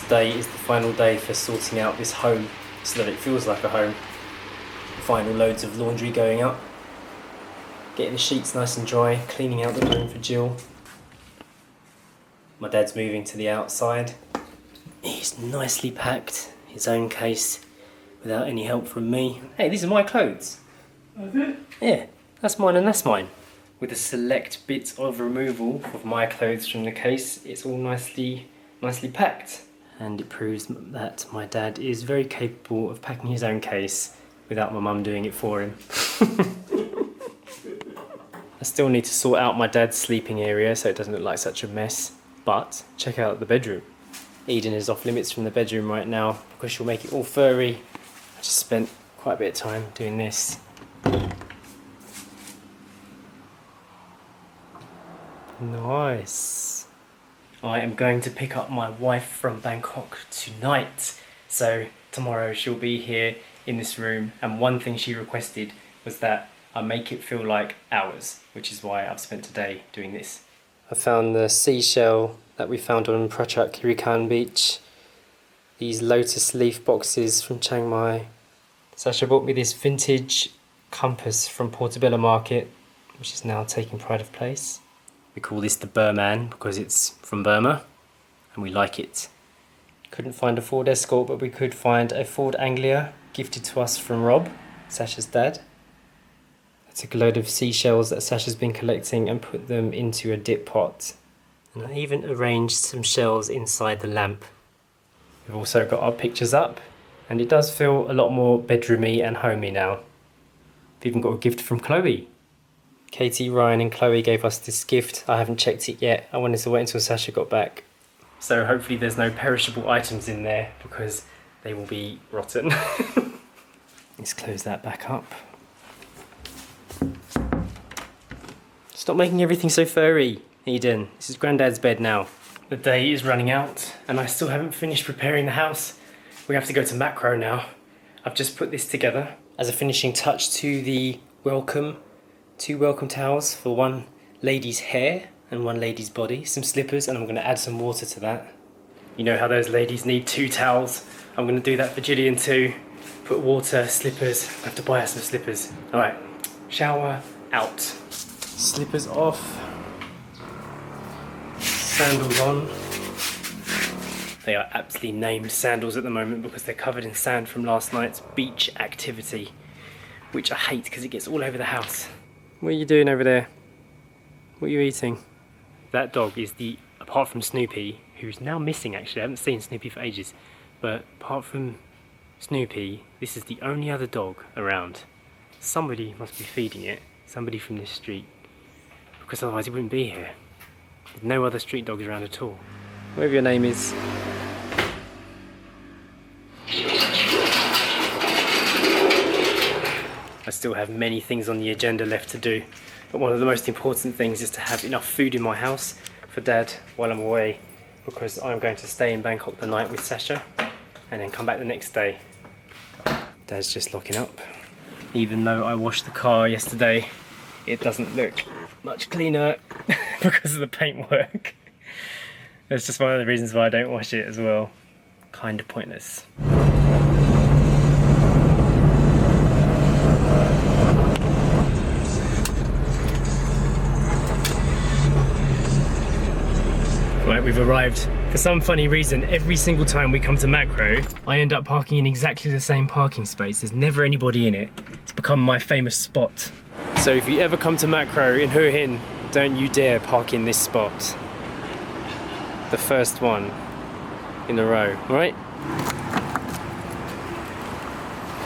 today is the final day for sorting out this home so that it feels like a home. Final loads of laundry going up, getting the sheets nice and dry, cleaning out the room for Jill. My dad's moving to the outside. He's nicely packed his own case without any help from me. Hey, these are my clothes. That's it? Yeah, that's mine and that's mine. With a select bit of removal of my clothes from the case, it's all nicely packed. And it proves that my dad is very capable of packing his own case without my mum doing it for him. I still need to sort out my dad's sleeping area so it doesn't look like such a mess. But check out the bedroom. Eden is off limits from the bedroom right now because she'll make it all furry. I just spent quite a bit of time doing this. Nice. I am going to pick up my wife from Bangkok tonight. So tomorrow she'll be here in this room, and one thing she requested was that I make it feel like ours, which is why I've spent today doing this. I found the seashell that we found on Prachak Hirikan beach. These lotus leaf boxes from Chiang Mai. Sacha bought me this vintage compass from Portobello Market, which is now taking pride of place. We call this the Burman because it's from Burma and we like it. Couldn't find a Ford Escort, but we could find a Ford Anglia gifted to us from Rob, Sacha's dad. I took a load of seashells that Sacha's been collecting and put them into a dip pot. And I even arranged some shells inside the lamp. We've also got our pictures up and it does feel a lot more bedroomy and homey now. We've even got a gift from Chloe. Katie, Ryan and Chloe gave us this gift. I haven't checked it yet. I wanted to wait until Sacha got back. So hopefully there's no perishable items in there because they will be rotten. Let's close that back up. Stop making everything so furry, Eden. This is Granddad's bed now. The day is running out and I still haven't finished preparing the house. We have to go to Makro now. I've just put this together as a finishing touch to the two welcome towels for one lady's hair and one lady's body, some slippers, and I'm going to add some water to that. You know how those ladies need 2 towels? I'm going to do that for Gillian too. Put water, slippers. I have to buy her some slippers. Alright, shower out. Slippers off. Sandals on. They are aptly named sandals at the moment because they're covered in sand from last night's beach activity, which I hate because it gets all over the house. What are you doing over there? What are you eating? That dog is apart from Snoopy, who's now missing actually, I haven't seen Snoopy for ages, but apart from Snoopy, this is the only other dog around. Somebody must be feeding it, somebody from this street, because otherwise it wouldn't be here. There's no other street dogs around at all. Whatever your name is. I still have many things on the agenda left to do, but one of the most important things is to have enough food in my house for Dad while I'm away, because I'm going to stay in Bangkok the night with Sacha and then come back the next day. Dad's just locking up. Even though I washed the car yesterday, it doesn't look much cleaner because of the paintwork. That's just one of the reasons why I don't wash it as well. Kind of pointless. Right, we've arrived. For some funny reason, every single time we come to Makro, I end up parking in exactly the same parking space. There's never anybody in it. It's become my famous spot. So if you ever come to Makro in Hue Hin, don't you dare park in this spot. The first one in a row, right?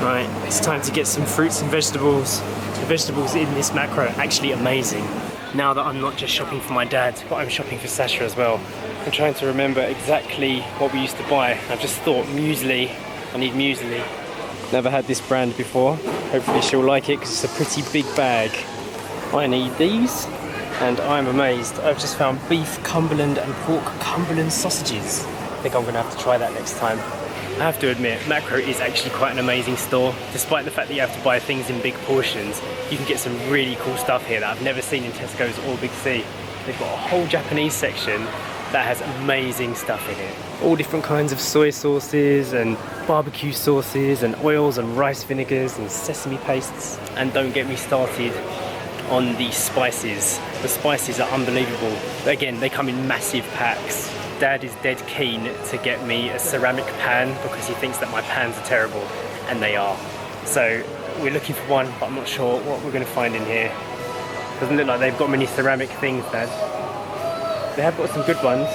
Right, it's time to get some fruits and vegetables. The vegetables in this Makro are actually amazing. Now that I'm not just shopping for my dad, but I'm shopping for Sacha as well. I'm trying to remember exactly what we used to buy. I've just thought muesli. I need muesli. Never had this brand before. Hopefully she'll like it because it's a pretty big bag. I need these, and I'm amazed. I've just found beef Cumberland and pork Cumberland sausages. I think I'm going to have to try that next time. I have to admit, Makro is actually quite an amazing store. Despite the fact that you have to buy things in big portions, you can get some really cool stuff here that I've never seen in Tesco's or Big C. They've got a whole Japanese section that has amazing stuff in it. All different kinds of soy sauces and barbecue sauces and oils and rice vinegars and sesame pastes. And don't get me started on the spices. The spices are unbelievable. Again, they come in massive packs. Dad is dead keen to get me a ceramic pan because he thinks that my pans are terrible, and they are. So we're looking for one, but I'm not sure what we're going to find in here. Doesn't look like they've got many ceramic things, Dad. They have got some good ones.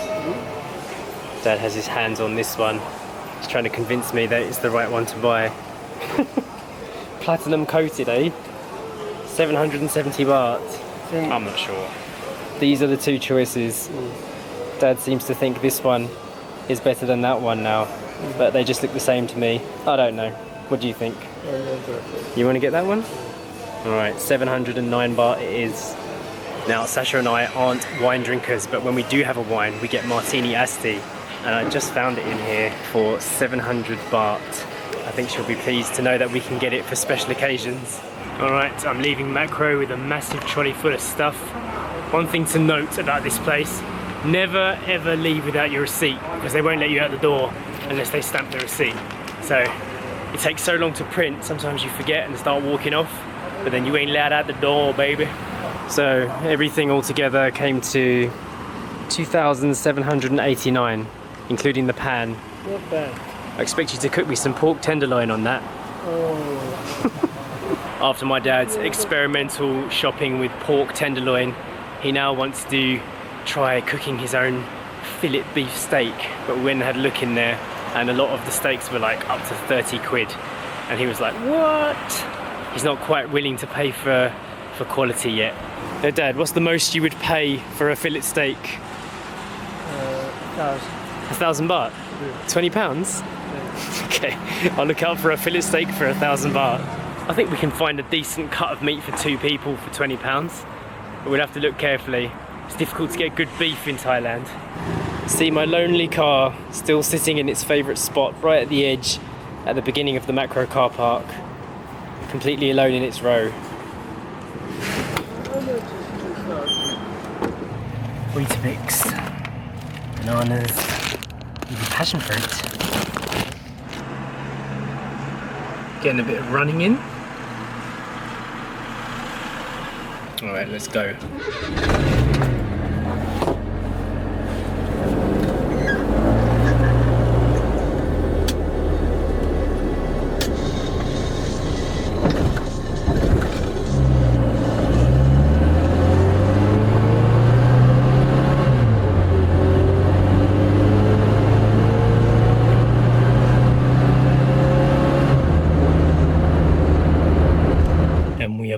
Dad has his hands on this one. He's trying to convince me that it's the right one to buy. Platinum coated, eh? 770 baht. I'm not sure. These are the two choices. Dad seems to think this one is better than that one now, but they just look the same to me. I don't know. What do you think? You want to get that one? Alright, 709 baht it is. Now, Sacha and I aren't wine drinkers, but when we do have a wine, we get Martini Asti, and I just found it in here for 700 baht. I think she'll be pleased to know that we can get it for special occasions. Alright, I'm leaving Makro with a massive trolley full of stuff. One thing to note about this place, never ever leave without your receipt, because they won't let you out the door unless they stamp the receipt. So it takes so long to print, sometimes you forget and start walking off, but then you ain't allowed out the door, baby. So everything all together came to 2,789, including the pan. Not bad. I expect you to cook me some pork tenderloin on that. Oh. After my dad's experimental shopping with pork tenderloin, he now wants to try cooking his own fillet beef steak. But we went and had a look in there, and a lot of the steaks were like up to 30 quid. And he was like, what? He's not quite willing to pay for quality yet. Now, Dad, what's the most you would pay for a fillet steak? 1,000 baht? Yeah. 20 pounds? Yeah. Okay, I'll look out for a fillet steak for 1,000 baht. I think we can find a decent cut of meat for 2 people for 20 pounds. But we'll have to look carefully. It's difficult to get good beef in Thailand. See my lonely car still sitting in its favourite spot right at the edge at the beginning of the Makro car park, completely alone in its row. Weetabix, bananas, even passion fruit. Getting a bit of running in. Alright, let's go.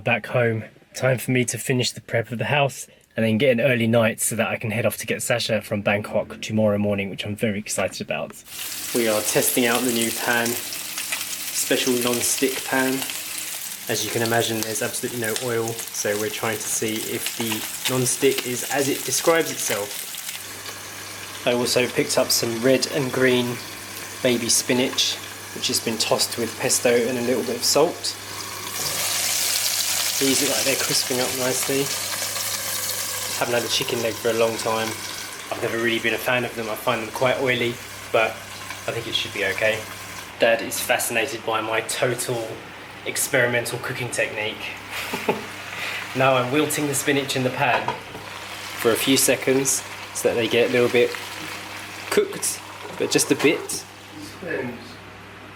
Back home. Time for me to finish the prep of the house and then get an early night so that I can head off to get Sacha from Bangkok tomorrow morning, which I'm very excited about. We are testing out the new pan, special non-stick pan. As you can imagine, there's absolutely no oil, so we're trying to see if the non-stick is as it describes itself. I also picked up some red and green baby spinach, which has been tossed with pesto and a little bit of salt. These look like they're crisping up nicely. Haven't had a chicken leg for a long time. I've never really been a fan of them. I find them quite oily, but I think it should be okay. Dad is fascinated by my total experimental cooking technique. Now I'm wilting the spinach in the pan for a few seconds so that they get a little bit cooked, but just a bit. This depends.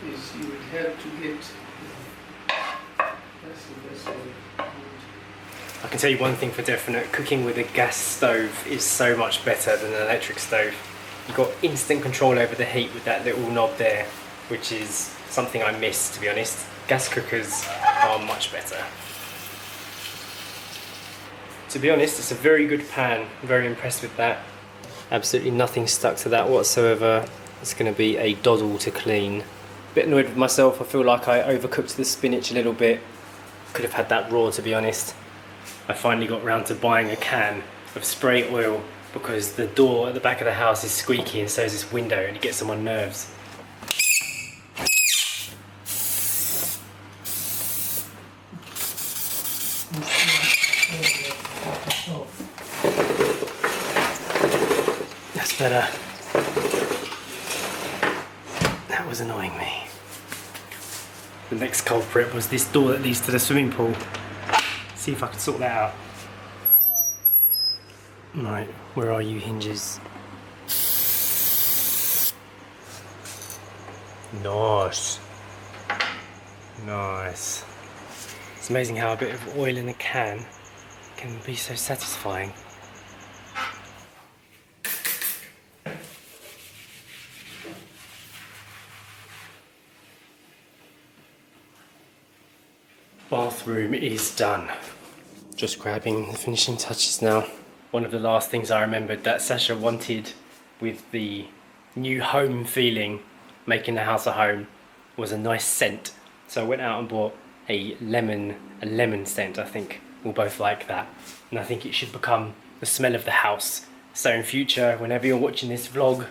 Is you would have to get. That's the best way. I can tell you one thing for definite, cooking with a gas stove is so much better than an electric stove. You've got instant control over the heat with that little knob there, which is something I miss, to be honest. Gas cookers are much better. To be honest, it's a very good pan, I'm very impressed with that. Absolutely nothing stuck to that whatsoever. It's going to be a doddle to clean. A bit annoyed with myself, I feel like I overcooked the spinach a little bit. Could have had that raw, to be honest. I finally got round to buying a can of spray oil because the door at the back of the house is squeaky and so is this window and it gets on my nerves. That's better. That was annoying me. The next culprit was this door that leads to the swimming pool. See if I can sort that out. Right, where are you, hinges? Nice. Nice. It's amazing how a bit of oil in a can can be so satisfying. Bathroom is done. Just grabbing the finishing touches now. One of the last things I remembered that Sacha wanted with the new home feeling, making the house a home, was a nice scent. So I went out and bought a lemon scent. I think we'll both like that. And I think it should become the smell of the house. So in future, whenever you're watching this vlog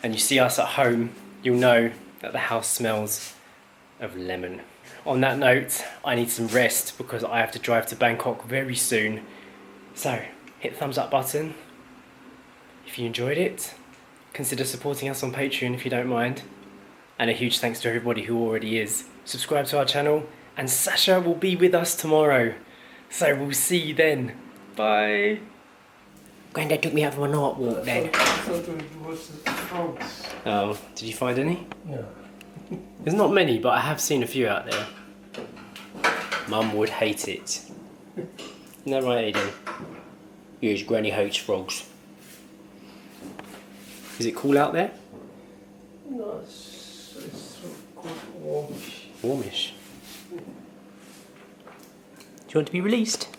and you see us at home, you'll know that the house smells of lemon. On that note, I need some rest because I have to drive to Bangkok very soon. So hit the thumbs up button if you enjoyed it. Consider supporting us on Patreon if you don't mind. And a huge thanks to everybody who already is. Subscribe to our channel, and Sacha will be with us tomorrow. So we'll see you then. Bye. Granddad took me out for an art walk then. I thought it was the frogs. Oh, did you find any? Yeah. There's not many, but I have seen a few out there. Mum would hate it. Isn't that right, Aiden? Yes, Granny hates frogs. Is it cool out there? No, it's quite warmish. Warmish. Do you want to be released?